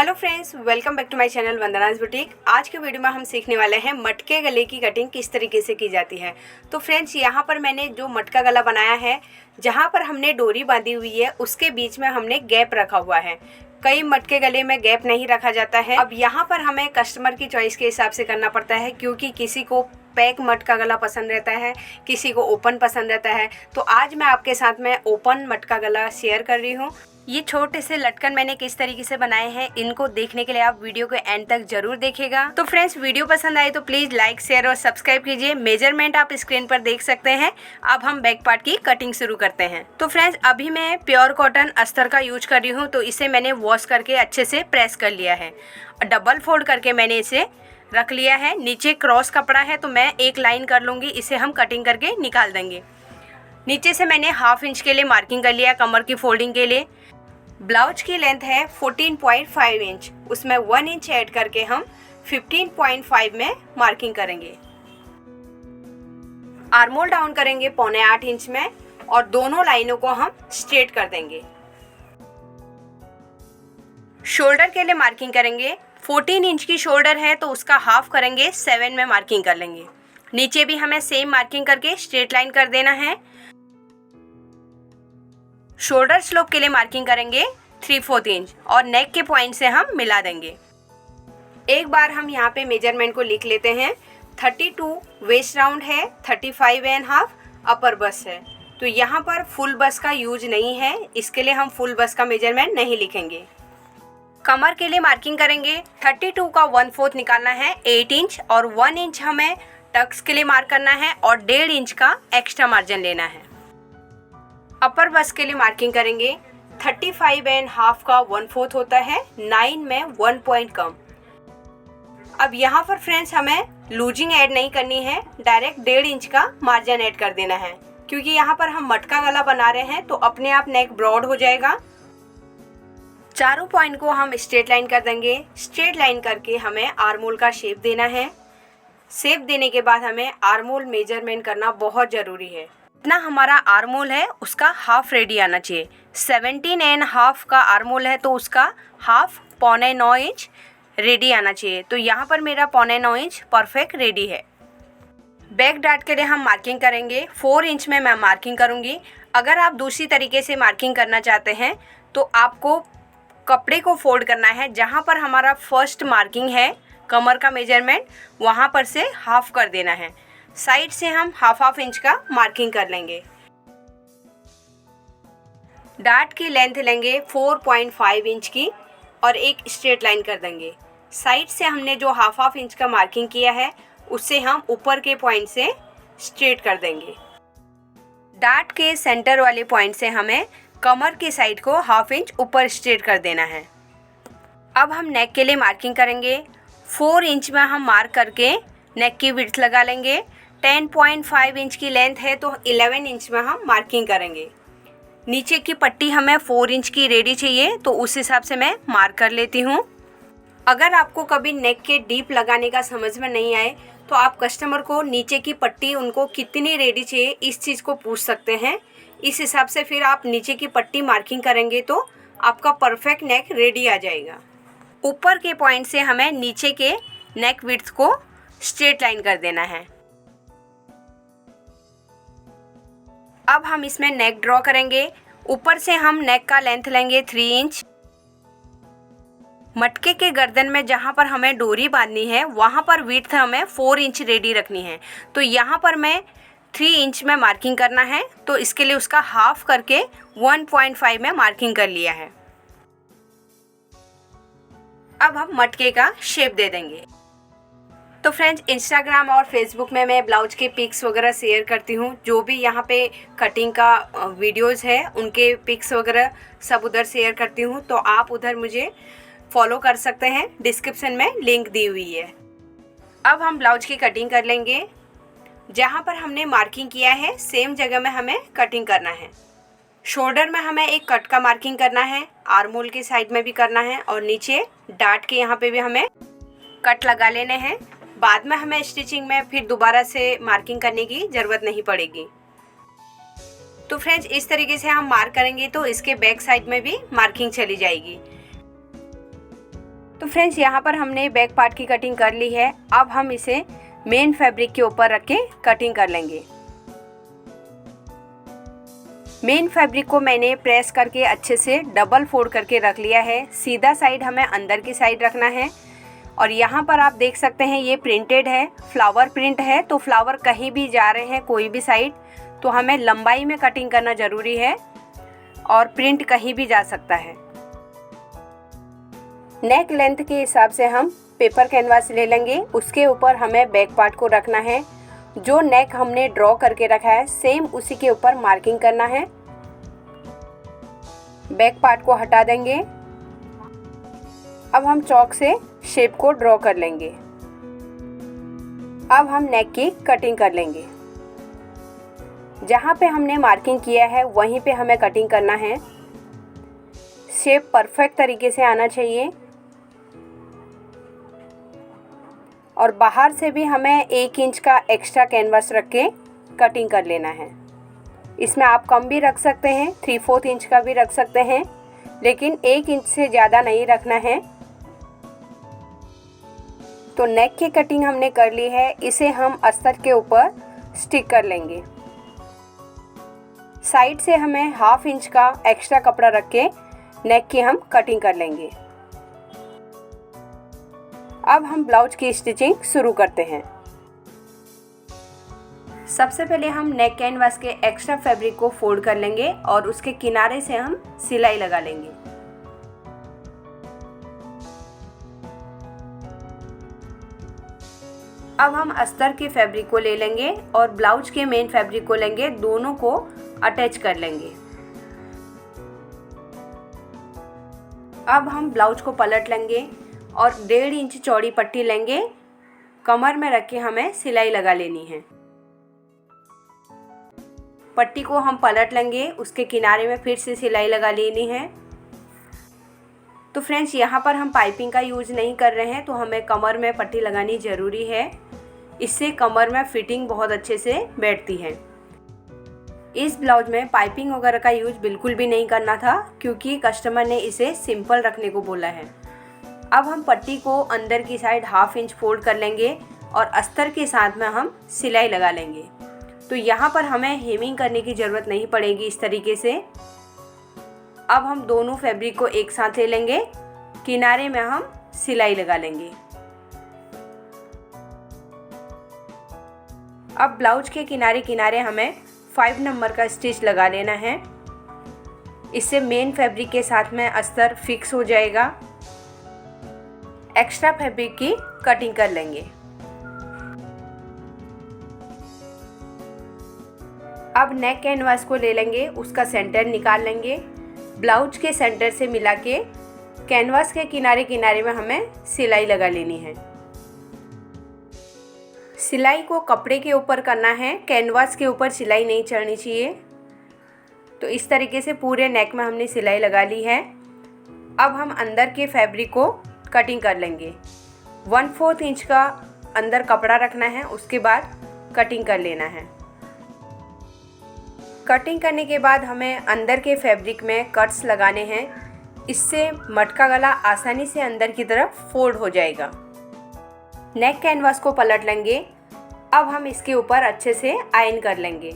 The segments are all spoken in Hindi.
Hello friends, welcome back to my channel Vandana's boutique. आज के वीडियो में हम सीखने वाले हैं मटके गले की कटिंग किस तरीके से की जाती है। तो फ्रेंड्स, यहाँ पर मैंने जो मटका गला बनाया है, जहाँ पर हमने डोरी बांधी हुई है उसके बीच में हमने गैप रखा हुआ है। कई मटके गले में गैप नहीं रखा जाता है। अब यहाँ पर हमें कस्टमर की चॉइस के हिसाब से करना पड़ता है, क्योंकि किसी को पैक मटका गला पसंद रहता है, किसी को ओपन पसंद रहता है। तो आज मैं आपके साथ में ओपन मटका गला शेयर कर रही हूँ। ये छोटे से लटकन मैंने किस तरीके से बनाए हैं, इनको देखने के लिए आप वीडियो को एंड तक जरूर देखिएगा। तो फ्रेंड्स, वीडियो पसंद आए तो प्लीज लाइक, शेयर और सब्सक्राइब कीजिए। मेजरमेंट आप स्क्रीन पर देख सकते हैं। अब हम बैक पार्ट की कटिंग शुरू करते हैं। तो फ्रेंड्स, अभी मैं प्योर कॉटन अस्तर का यूज कर रही हूँ। तो इसे मैंने वॉश करके अच्छे से प्रेस कर लिया है। डबल फोल्ड करके मैंने इसे रख लिया है। नीचे क्रॉस कपड़ा है तो मैं एक लाइन कर लूँगी, इसे हम कटिंग करके निकाल देंगे। नीचे से मैंने ½ इंच के लिए मार्किंग कर लिया कमर की फोल्डिंग के लिए। ब्लाउज की लेंथ है 14.5 इंच, उसमें 1 इंच ऐड करके हम 15.5 में मार्किंग करेंगे। आर्मोल डाउन करेंगे 7.25 इंच में और दोनों लाइनों को हम स्ट्रेट कर देंगे। शोल्डर के लिए मार्किंग करेंगे। 14 इंच की शोल्डर है तो उसका हाफ करेंगे, 7 में मार्किंग कर लेंगे। नीचे भी हमें सेम मार्किंग करके स्ट्रेट लाइन कर देना है। शोल्डर स्लोप के लिए मार्किंग करेंगे 3/4 इंच और नेक के पॉइंट से हम मिला देंगे। एक बार हम यहाँ पे मेजरमेंट को लिख लेते हैं। 32 वेस्ट राउंड है, 35.5 अपर बस है। तो यहाँ पर फुल बस का यूज नहीं है, इसके लिए हम फुल बस का मेजरमेंट नहीं लिखेंगे। कमर के लिए मार्किंग करेंगे। 32 का 1/4 निकालना है 8 इंच और 1 इंच हमें टक्स के लिए मार्क करना है और 1.5 इंच का एक्स्ट्रा मार्जिन लेना है। अपर बस के लिए मार्किंग करेंगे। 35.5 का 1/4 होता है, 9 में 1 पॉइंट कम। अब यहाँ पर फ्रेंड्स हमें लूजिंग ऐड नहीं करनी है, डायरेक्ट 1.5 इंच का मार्जिन ऐड कर देना है, क्योंकि यहाँ पर हम मटका गला बना रहे हैं तो अपने आप नेक ब्रॉड हो जाएगा। चारों पॉइंट को हम स्ट्रेट लाइन कर देंगे। स्ट्रेट लाइन करके हमें आर्मोल का शेप देना है। शेप देने के बाद हमें आर्मोल मेजरमेंट करना बहुत ज़रूरी है। इतना हमारा आर्मोल है उसका हाफ रेडी आना चाहिए। 17.5 का आर्मोल है तो उसका हाफ 8.25 इंच रेडी आना चाहिए। तो यहाँ पर मेरा 8.25 इंच परफेक्ट रेडी है। बैक डार्ट के लिए हम मार्किंग करेंगे। 4 इंच में मैं मार्किंग करूँगी। अगर आप दूसरी तरीके से मार्किंग करना चाहते हैं तो आपको कपड़े को फोल्ड करना है। जहाँ पर हमारा फर्स्ट मार्किंग है कमर का मेजरमेंट, वहाँ पर से हाफ कर देना है। साइड से हम ½ इंच का मार्किंग कर लेंगे। डार्ट की लेंथ लेंगे 4.5 इंच की और एक स्ट्रेट लाइन कर देंगे। साइड से हमने जो ½ इंच का मार्किंग किया है उससे हम ऊपर के पॉइंट से स्ट्रेट कर देंगे। डार्ट के सेंटर वाले पॉइंट से हमें कमर की साइड को ½ इंच ऊपर स्ट्रेट कर देना है। अब हम नेक के लिए मार्किंग करेंगे। 4 इंच में हम मार्क करके नेक की विड्थ लगा लेंगे। 10.5 इंच की लेंथ है तो 11 इंच में हम मार्किंग करेंगे। नीचे की पट्टी हमें 4 इंच की रेडी चाहिए तो उस हिसाब से मैं मार्क कर लेती हूँ। अगर आपको कभी नेक के डीप लगाने का समझ में नहीं आए तो आप कस्टमर को नीचे की पट्टी उनको कितनी रेडी चाहिए इस चीज़ को पूछ सकते हैं। इस हिसाब से फिर आप नीचे की पट्टी मार्किंग करेंगे तो आपका परफेक्ट नेक रेडी आ जाएगा। ऊपर के पॉइंट से हमें नीचे के नेक विड्थ को स्ट्रेट लाइन कर देना है। अब हम इसमें नेक ड्रॉ करेंगे। ऊपर से हम नेक का लेंथ लेंगे 3 इंच। मटके के गर्दन में जहाँ पर हमें डोरी बांधनी है वहाँ पर विड्थ हमें 4 इंच रेडी रखनी है। तो यहाँ पर मैं 3 इंच में मार्किंग करना है, तो इसके लिए उसका हाफ करके 1.5 में मार्किंग कर लिया है। अब हम मटके का शेप दे देंगे। तो फ्रेंड्स, इंस्टाग्राम और फेसबुक में मैं ब्लाउज के पिक्स वगैरह शेयर करती हूँ। जो भी यहाँ पे कटिंग का वीडियोस है उनके पिक्स वगैरह सब उधर शेयर करती हूँ, तो आप उधर मुझे फॉलो कर सकते हैं। डिस्क्रिप्शन में लिंक दी हुई है। अब हम ब्लाउज की कटिंग कर लेंगे। जहाँ पर हमने मार्किंग किया है सेम जगह में हमें कटिंग करना है। शोल्डर में हमें एक कट का मार्किंग करना है, आर्मोल के साइड में भी करना है और नीचे डार्ट के यहाँ पे भी हमें कट लगा लेने हैं। बाद में हमें स्टिचिंग में फिर दोबारा से मार्किंग करने की ज़रूरत नहीं पड़ेगी। तो फ्रेंड्स, इस तरीके से हम मार्क करेंगे तो इसके बैक साइड में भी मार्किंग चली जाएगी। तो फ्रेंड्स यहाँ पर हमने बैक पार्ट की कटिंग कर ली है। अब हम इसे मेन फैब्रिक के ऊपर रख के कटिंग कर लेंगे। मेन फैब्रिक को मैंने प्रेस करके अच्छे से डबल फोल्ड करके रख लिया है। सीधा साइड हमें अंदर की साइड रखना है। और यहाँ पर आप देख सकते हैं ये प्रिंटेड है, फ्लावर प्रिंट है। तो फ्लावर कहीं भी जा रहे हैं कोई भी साइड, तो हमें लंबाई में कटिंग करना ज़रूरी है और प्रिंट कहीं भी जा सकता है। नेक लेंथ के हिसाब से हम पेपर कैनवास ले लेंगे। उसके ऊपर हमें बैक पार्ट को रखना है। जो नेक हमने ड्रॉ करके रखा है सेम उसी के ऊपर मार्किंग करना है। बैक पार्ट को हटा देंगे। अब हम चॉक से शेप को ड्रॉ कर लेंगे। अब हम नेक की कटिंग कर लेंगे। जहाँ पे हमने मार्किंग किया है वहीं पे हमें कटिंग करना है। शेप परफेक्ट तरीके से आना चाहिए। और बाहर से भी हमें 1 इंच का एक्स्ट्रा कैनवास रख के कटिंग कर लेना है। इसमें आप कम भी रख सकते हैं, 3/4 इंच का भी रख सकते हैं, लेकिन 1 इंच से ज़्यादा नहीं रखना है। तो नेक की कटिंग हमने कर ली है। इसे हम अस्तर के ऊपर स्टिक कर लेंगे। साइड से हमें 1/2 इंच का एक्स्ट्रा कपड़ा रख के नेक की हम कटिंग कर लेंगे। अब हम ब्लाउज की स्टिचिंग शुरू करते हैं। सबसे पहले हम नेक कैनवास के एक्स्ट्रा फैब्रिक को फोल्ड कर लेंगे और उसके किनारे से हम सिलाई लगा लेंगे। अब हम अस्तर के फैब्रिक को ले लेंगे और ब्लाउज के मेन फैब्रिक को लेंगे, दोनों को अटैच कर लेंगे। अब हम ब्लाउज को पलट लेंगे और 1.5 इंच चौड़ी पट्टी लेंगे। कमर में रख के हमें सिलाई लगा लेनी है। पट्टी को हम पलट लेंगे, उसके किनारे में फिर से सिलाई लगा लेनी है। तो फ्रेंड्स यहाँ पर हम पाइपिंग का यूज़ नहीं कर रहे हैं, तो हमें कमर में पट्टी लगानी ज़रूरी है। इससे कमर में फिटिंग बहुत अच्छे से बैठती है। इस ब्लाउज में पाइपिंग वगैरह का यूज़ बिल्कुल भी नहीं करना था, क्योंकि कस्टमर ने इसे सिंपल रखने को बोला है। अब हम पट्टी को अंदर की साइड 1/2 इंच फोल्ड कर लेंगे और अस्तर के साथ में हम सिलाई लगा लेंगे। तो यहाँ पर हमें हेमिंग करने की ज़रूरत नहीं पड़ेगी इस तरीके से। अब हम दोनों फैब्रिक को एक साथ ले लेंगे, किनारे में हम सिलाई लगा लेंगे। अब ब्लाउज के किनारे किनारे हमें 5 नंबर का स्टिच लगा लेना है। इससे मेन फैब्रिक के साथ में अस्तर फिक्स हो जाएगा। एक्स्ट्रा फैब्रिक की कटिंग कर लेंगे। अब नेक कैनवास को ले लेंगे, उसका सेंटर निकाल लेंगे। ब्लाउज के सेंटर से मिला के कैनवास के किनारे किनारे में हमें सिलाई लगा लेनी है। सिलाई को कपड़े के ऊपर करना है, कैनवास के ऊपर सिलाई नहीं चढ़नी चाहिए। तो इस तरीके से पूरे नेक में हमने सिलाई लगा ली है। अब हम अंदर के फैब्रिक को कटिंग कर लेंगे। 1/4 इंच का अंदर कपड़ा रखना है, उसके बाद कटिंग कर लेना है। कटिंग करने के बाद हमें अंदर के फैब्रिक में कट्स लगाने हैं। इससे मटका गला आसानी से अंदर की तरफ फोल्ड हो जाएगा। नेक कैनवास को पलट लेंगे। अब हम इसके ऊपर अच्छे से आयन कर लेंगे।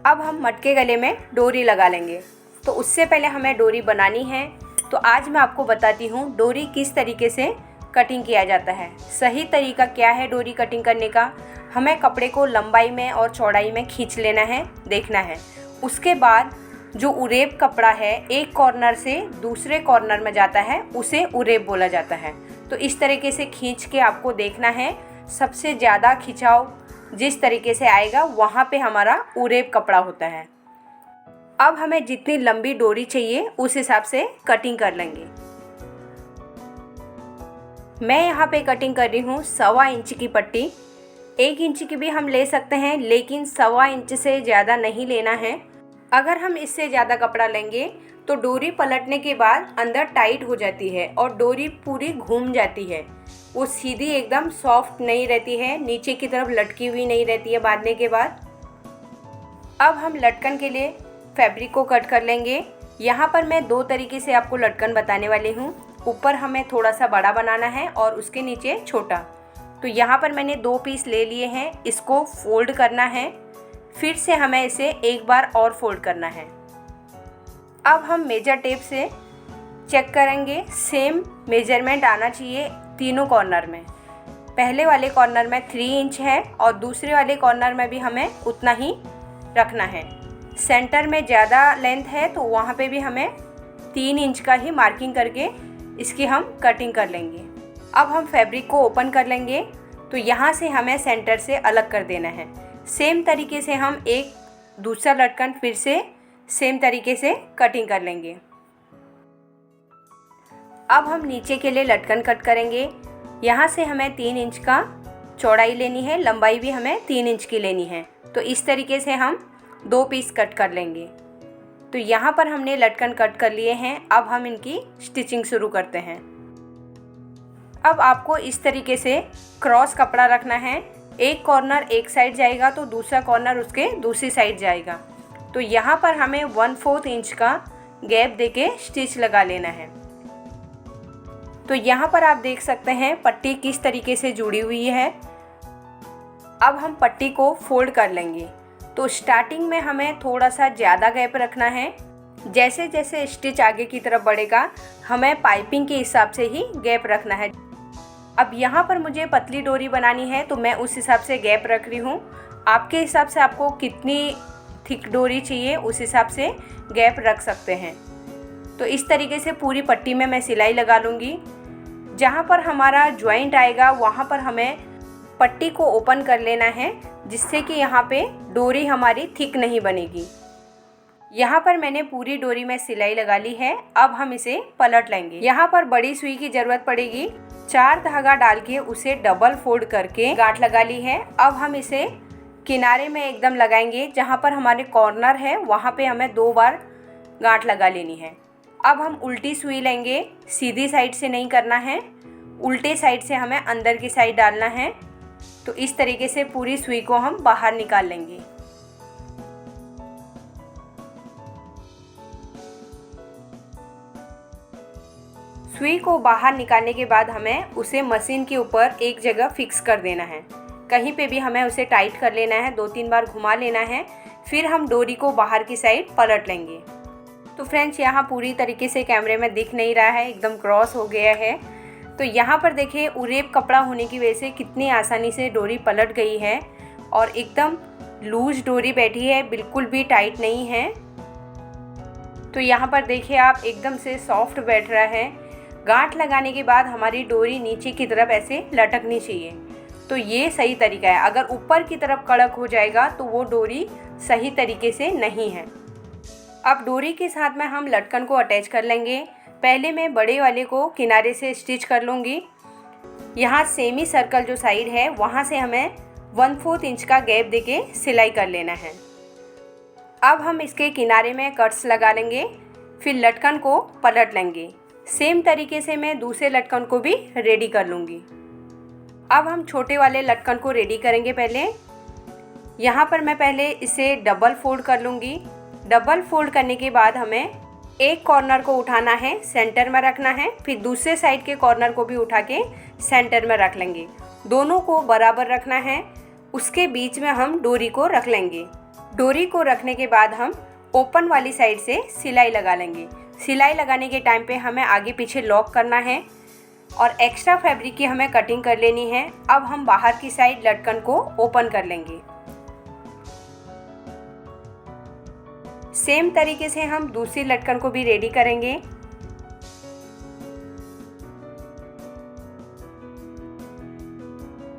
अब हम मटके गले में डोरी लगा लेंगे। तो उससे पहले हमें डोरी बनानी है। तो आज मैं आपको बताती हूँ डोरी किस तरीके से कटिंग किया जाता है। सही तरीका क्या है डोरी कटिंग करने का। हमें कपड़े को लंबाई में और चौड़ाई में खींच लेना है, देखना है। उसके बाद जो उरेब कपड़ा है एक कॉर्नर से दूसरे कॉर्नर में जाता है, उसे उरेब बोला जाता है। तो इस तरीके से खींच के आपको देखना है। सबसे ज़्यादा खिंचाव जिस तरीके से आएगा वहाँ पे हमारा उरेब कपड़ा होता है। अब हमें जितनी लंबी डोरी चाहिए उस हिसाब से कटिंग कर लेंगे। मैं यहाँ पे कटिंग कर रही हूँ 1.25 इंच की पट्टी। 1 इंच की भी हम ले सकते हैं, लेकिन 1.25 इंच से ज़्यादा नहीं लेना है। अगर हम इससे ज़्यादा कपड़ा लेंगे तो डोरी पलटने के बाद अंदर टाइट हो जाती है और डोरी पूरी घूम जाती है। वो सीधी एकदम सॉफ्ट नहीं रहती है, नीचे की तरफ लटकी हुई नहीं रहती है बांधने के बाद। अब हम लटकन के लिए फैब्रिक को कट कर लेंगे। यहाँ पर मैं 2 तरीके से आपको लटकन बताने वाली हूँ। ऊपर हमें थोड़ा सा बड़ा बनाना है और उसके नीचे छोटा। तो यहाँ पर मैंने 2 पीस ले लिए हैं, इसको फोल्ड करना है, फिर से हमें इसे एक बार और फोल्ड करना है। अब हम मेजर टेप से चेक करेंगे, सेम मेजरमेंट आना चाहिए तीनों कॉर्नर में। पहले वाले कॉर्नर में 3 इंच है और दूसरे वाले कॉर्नर में भी हमें उतना ही रखना है। सेंटर में ज़्यादा लेंथ है तो वहाँ पे भी हमें 3 इंच का ही मार्किंग करके इसकी हम कटिंग कर लेंगे। अब हम फैब्रिक को ओपन कर लेंगे, तो यहाँ से हमें सेंटर से अलग कर देना है। सेम तरीके से हम एक दूसरा लटकन फिर से सेम तरीके से कटिंग कर लेंगे। अब हम नीचे के लिए लटकन कट करेंगे। यहाँ से हमें 3 इंच का चौड़ाई लेनी है, लंबाई भी हमें 3 इंच की लेनी है। तो इस तरीके से हम 2 पीस कट कर लेंगे। तो यहाँ पर हमने लटकन कट कर लिए हैं। अब हम इनकी स्टिचिंग शुरू करते हैं। अब आपको इस तरीके से क्रॉस कपड़ा रखना है। एक कॉर्नर एक साइड जाएगा तो दूसरा कॉर्नर उसके दूसरी साइड जाएगा। तो यहाँ पर हमें 1/4 इंच का गैप देके स्टिच लगा लेना है। तो यहाँ पर आप देख सकते हैं पट्टी किस तरीके से जुड़ी हुई है। अब हम पट्टी को फोल्ड कर लेंगे। तो स्टार्टिंग में हमें थोड़ा सा ज़्यादा गैप रखना है। जैसे जैसे स्टिच आगे की तरफ बढ़ेगा हमें पाइपिंग के हिसाब से ही गैप रखना है। अब यहाँ पर मुझे पतली डोरी बनानी है तो मैं उस हिसाब से गैप रख रही हूँ। आपके हिसाब से आपको कितनी थिक डोरी चाहिए उस हिसाब से गैप रख सकते हैं। तो इस तरीके से पूरी पट्टी में मैं सिलाई लगा लूँगी। जहाँ पर हमारा जॉइंट आएगा वहाँ पर हमें पट्टी को ओपन कर लेना है, जिससे कि यहाँ पे डोरी हमारी थिक नहीं बनेगी। यहाँ पर मैंने पूरी डोरी में सिलाई लगा ली है। अब हम इसे पलट लेंगे। यहाँ पर बड़ी सुई की ज़रूरत पड़ेगी। 4 धागा डाल के उसे डबल फोल्ड करके गांठ लगा ली है। अब हम इसे किनारे में एकदम लगाएंगे। जहाँ पर हमारे कॉर्नर है वहाँ पे हमें 2 बार गांठ लगा लेनी है। अब हम उल्टी सुई लेंगे, सीधी साइड से नहीं करना है, उल्टे साइड से हमें अंदर की साइड डालना है। तो इस तरीके से पूरी सुई को हम बाहर निकाल लेंगे। सुई को बाहर निकालने के बाद हमें उसे मशीन के ऊपर एक जगह फिक्स कर देना है। कहीं पे भी हमें उसे टाइट कर लेना है, 2-3 बार घुमा लेना है। फिर हम डोरी को बाहर की साइड पलट लेंगे। तो फ्रेंड्स यहाँ पूरी तरीके से कैमरे में दिख नहीं रहा है, एकदम क्रॉस हो गया है। तो यहाँ पर देखिए उरेप कपड़ा होने की वजह से कितनी आसानी से डोरी पलट गई है और एकदम लूज डोरी बैठी है, बिल्कुल भी टाइट नहीं है। तो यहाँ पर देखिए आप एकदम से सॉफ्ट बैठ रहा है। गांठ लगाने के बाद हमारी डोरी नीचे की तरफ ऐसे लटकनी चाहिए। तो ये सही तरीका है। अगर ऊपर की तरफ कड़क हो जाएगा तो वो डोरी सही तरीके से नहीं है। अब डोरी के साथ में हम लटकन को अटैच कर लेंगे। पहले मैं बड़े वाले को किनारे से स्टिच कर लूँगी। यहाँ सेमी सर्कल जो साइड है वहाँ से हमें 1/4 इंच का गैप देके सिलाई कर लेना है। अब हम इसके किनारे में कट्स लगा लेंगे, फिर लटकन को पलट लेंगे। सेम तरीके से मैं दूसरे लटकन को भी रेडी कर लूँगी। अब हम छोटे वाले लटकन को रेडी करेंगे। पहले यहाँ पर मैं पहले इसे डबल फोल्ड कर लूँगी। डबल फोल्ड करने के बाद हमें एक कॉर्नर को उठाना है, सेंटर में रखना है, फिर दूसरे साइड के कॉर्नर को भी उठा के सेंटर में रख लेंगे। दोनों को बराबर रखना है। उसके बीच में हम डोरी को रख लेंगे। डोरी को रखने के बाद हम ओपन वाली साइड से सिलाई लगा लेंगे। सिलाई लगाने के टाइम पे हमें आगे पीछे लॉक करना है और एक्स्ट्रा फैब्रिक की हमें कटिंग कर लेनी है। अब हम बाहर की साइड लटकन को ओपन कर लेंगे। सेम तरीके से हम दूसरी लटकन को भी रेडी करेंगे।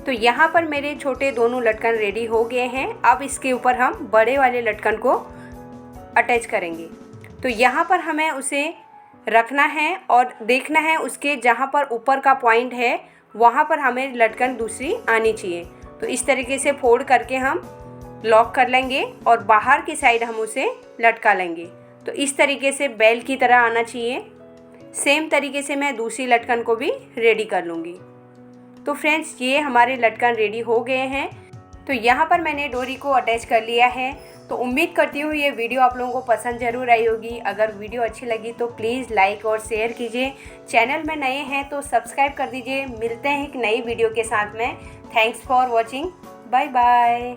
तो यहाँ पर मेरे छोटे दोनों लटकन रेडी हो गए हैं। अब इसके ऊपर हम बड़े वाले लटकन को अटैच करेंगे। तो यहाँ पर हमें उसे रखना है और देखना है उसके जहाँ पर ऊपर का पॉइंट है वहाँ पर हमें लटकन दूसरी आनी चाहिए। तो इस तरीके से फोल्ड करके हम लॉक कर लेंगे और बाहर की साइड हम उसे लटका लेंगे। तो इस तरीके से बेल की तरह आना चाहिए। सेम तरीके से मैं दूसरी लटकन को भी रेडी कर लूँगी। तो फ्रेंड्स ये हमारे लटकन रेडी हो गए हैं। तो यहाँ पर मैंने डोरी को अटैच कर लिया है। तो उम्मीद करती हूँ ये वीडियो आप लोगों को पसंद ज़रूर आई होगी। अगर वीडियो अच्छी लगी तो प्लीज़ लाइक और शेयर कीजिए। चैनल में नए हैं तो सब्सक्राइब कर दीजिए। मिलते हैं एक नई वीडियो के साथ में। Thanks for watching. Bye bye.